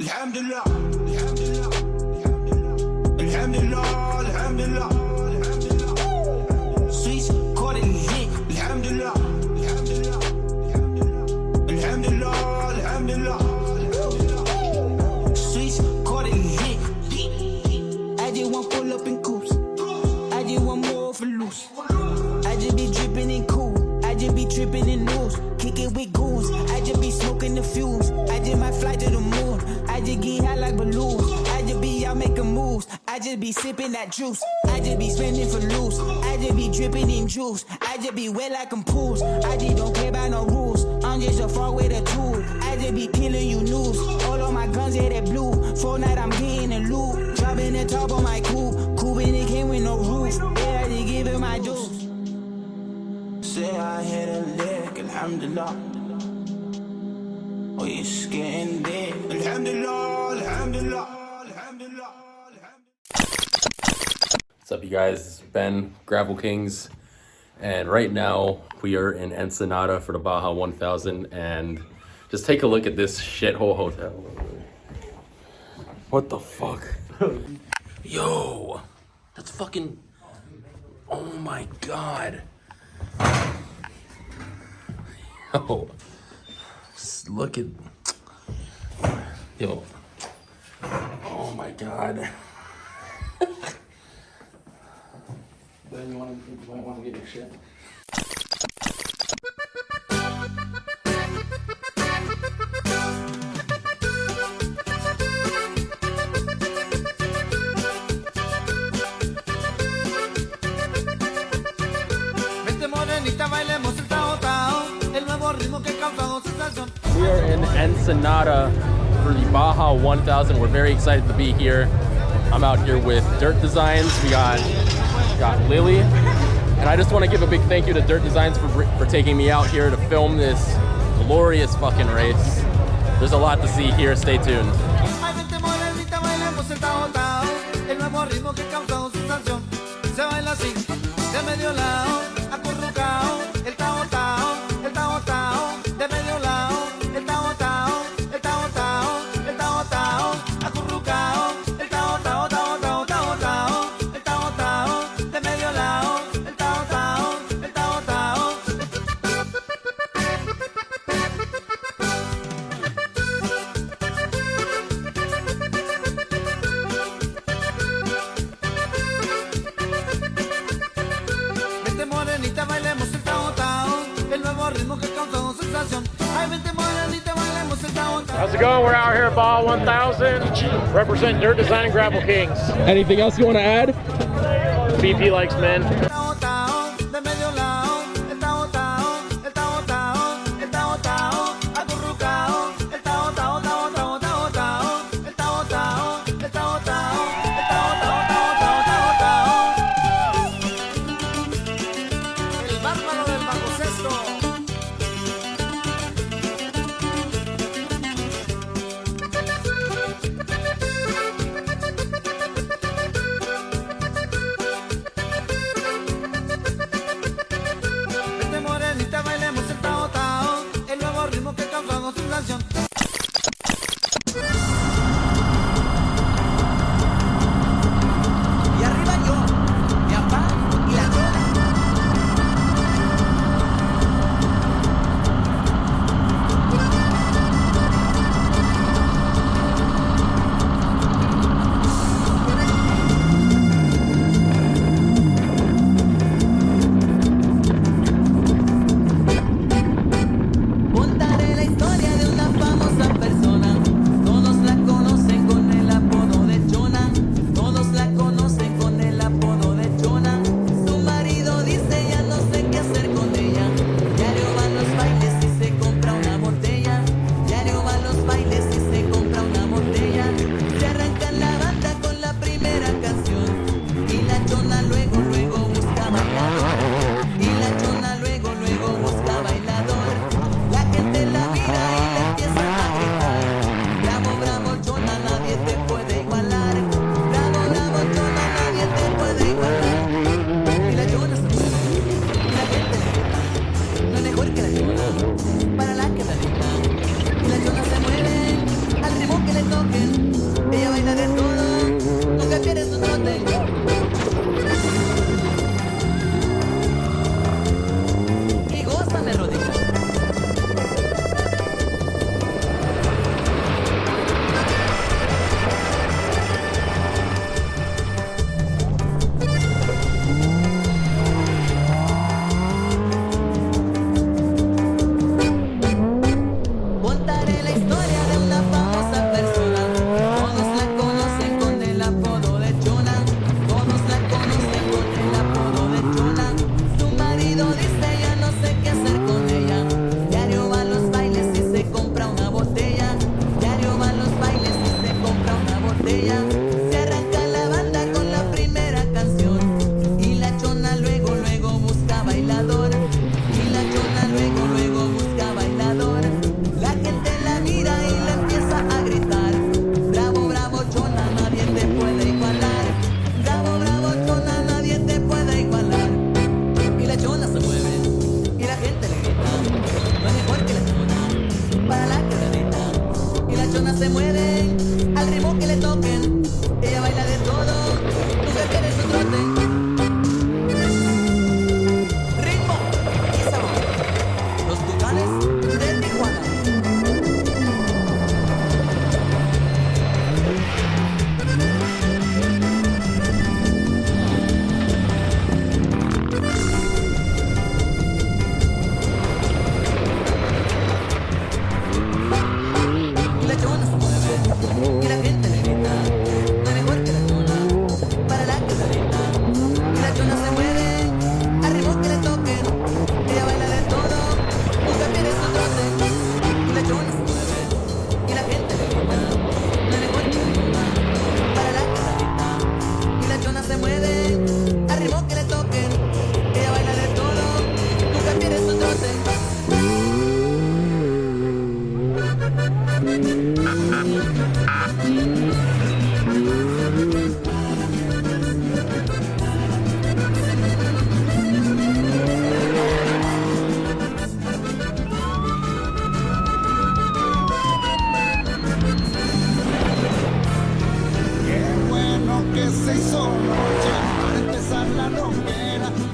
Alhamdulillah, alhamdulillah, alhamdulillah, alhamdulillah, alhamdulillah. Sweets caught it lit. Alhamdulillah, alhamdulillah, alhamdulillah, alhamdulillah, alhamdulillah. Sweets caught it lit. I just want pull up in coops. I just want more for loose. I just be dripping in cool. I just be tripping in news. Kick it with goons. I just be smoking the fumes. I just might fly to the moon. I just get high like balloons. I just be out making moves. I just be sipping that juice. I just be spending for loose. I just be dripping in juice. I just be wet like I'm pools. I just don't care about no rules. I'm just a far with a tool. I just be killing you news. All of my guns hit that blue. Fortnite I'm getting a loot. Dropping the top on my coupe. Coupe and it came with no roof. Yeah, I just give it my juice. Say I hit a lick. Alhamdulillah. Oh, you're getting dead. Alhamdulillah, alhamdulillah, alhamdulillah, alhamdulillah. What's up, you guys? It's Ben, Gravel Kings, and right now we are in Ensenada for the Baja 1000, and just take a look at this shithole hotel. What the fuck? Yo, that's fucking, oh my god. Yo, just look at, yo, oh my god. Then you might want to get your shit. We are in Ensenada for the Baja 1000. We're very excited to be here. I'm out here with Dirt Designs. We got Lily, and I just want to give a big thank you to Dirt Designs for taking me out here to film this glorious fucking race. There's a lot to see here. Stay tuned. How's it going? We're out here at Baja 1000, representing Dirt Design and Gravel Kings. Anything else you want to add? BP likes men.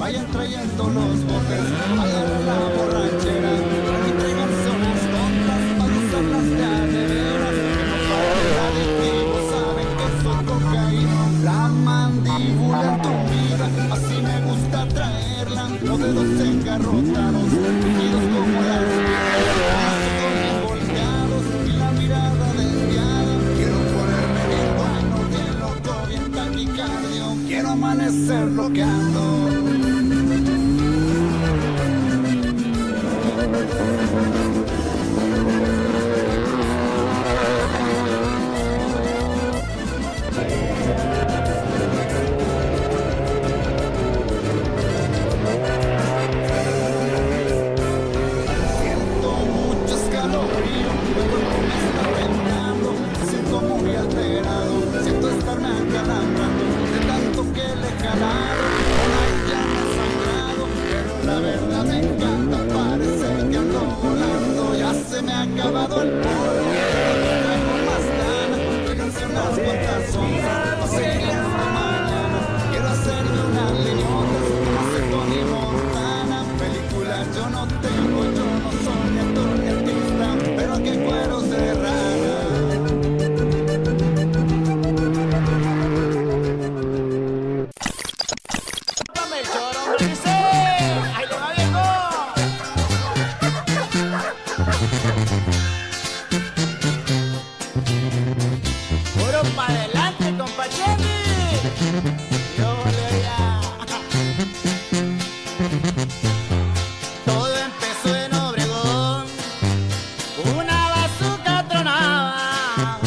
vayan trayendo los botes, agarren la borrachera, y traigan zonas tontas para usarlas de veras, que no parecen adictivos, saben que soy cocaína, la mandíbula entumida, así me gusta traerla, los dedos engarrotados, rígidos como las piedras, los ojos bien volteados y la mirada desviada, quiero ponerme bien bueno, bien loco, bien taquicardio, quiero amanecer bloqueando. Siento mucho escalofrío, mi cuerpo me está temblando, me siento muy alterado, siento estarme acalambrando de tanto que le he jalado, una llama sangrado, pero la verdad me encanta, parece que ando volando, ya se me ha acabado el polvo, pero traigo más ganas, tráiganse unas cuantas onzas, no seguir hasta mañana, quiero hacerme unas liñotas, como hace Tony Montana, película yo no tengo, yo no soy ni actor ni artista, pero que cueros de rana. ¡Dame el choro, hombre! ¡Dice! ¡Ahí le va, viejo! ¡Puro pa' adelante, compa Jenny! ¡Yo volé ya! Todo empezó en Obregón, una bazooka tronaba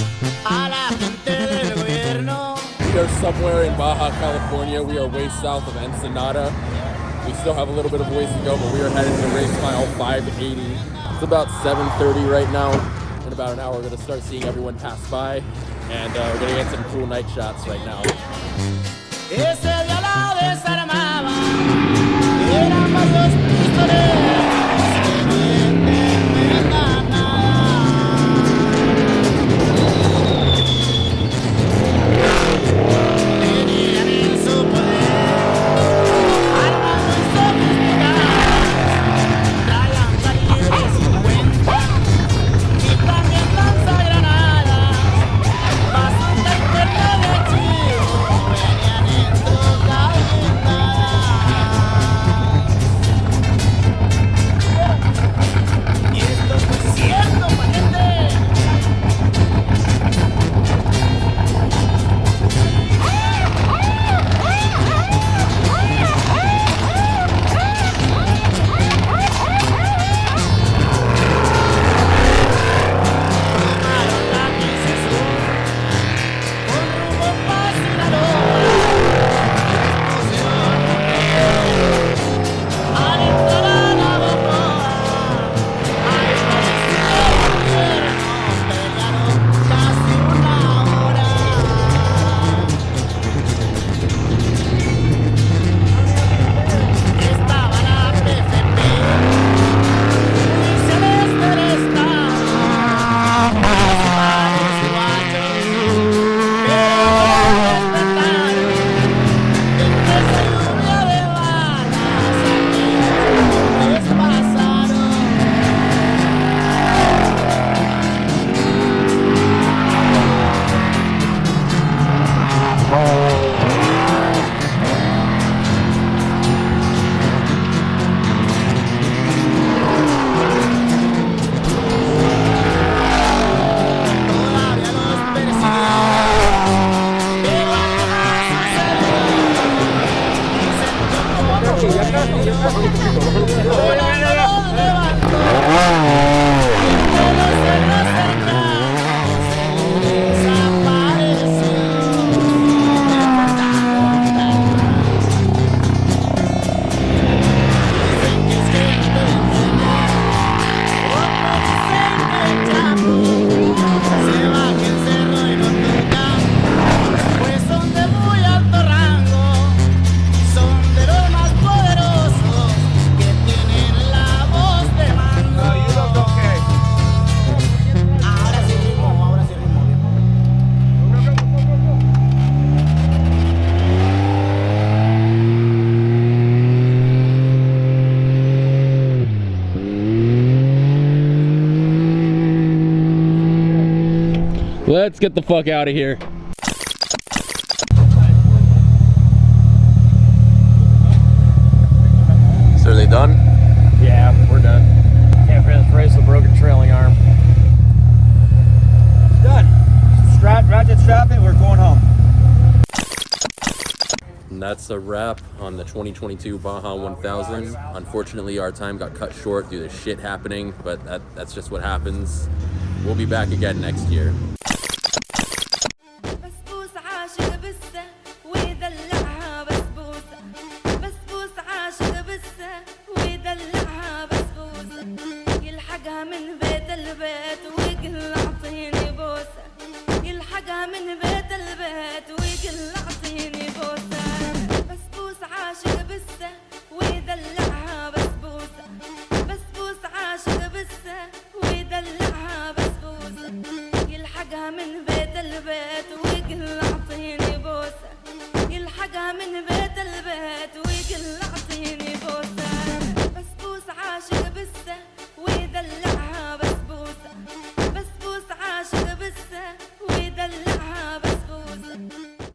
a la gente del gobierno. We are somewhere in Baja, California. We are way south of Ensenada. We still have a little bit of ways to go, but we are headed to race mile 580. It's about 7:30 right now. In about an hour, we're going to start seeing everyone pass by, and we're going to get some cool night shots right now. Ese día la desarmaba, eran varios pistoleros que no entendían nada. Tenían en su poder armas muy sofisticadas, traían calibre 50 y también lanzagranadas, bazooka interna de chivo, venían en troca blindada. Y esto fue cierto, pariente. Tomaron la 15 Sur con rumbo pa' Sinaloa y pusieron al entrar a la Balboa. Ahí parecía el gobierno, pelearon casi una hora. Estaba la PFP, policiales del estado, municipales y guachos, pero no respetaron. Entre esa lluvia de balas, aquellos hombres pasaron. Todavía los persiguen, pero algo más sucedió. Dicen que volando los levantó, entre los cerros cercanos desapareció. Dicen que es gente buena, otros dicen que el chapo se baja el cerro y no toca, pues son de muy alto rango, son de los más poderosos que tienen la Let's get the fuck out of here. So are they done? Yeah, we're done. Can't finish the race with a broken trailing arm. Done. Ratchet strap it, we're going home. And that's a wrap on the 2022 Baja 1000. Unfortunately, our time got cut short due to shit happening, but that's just what happens. We'll be back again next year.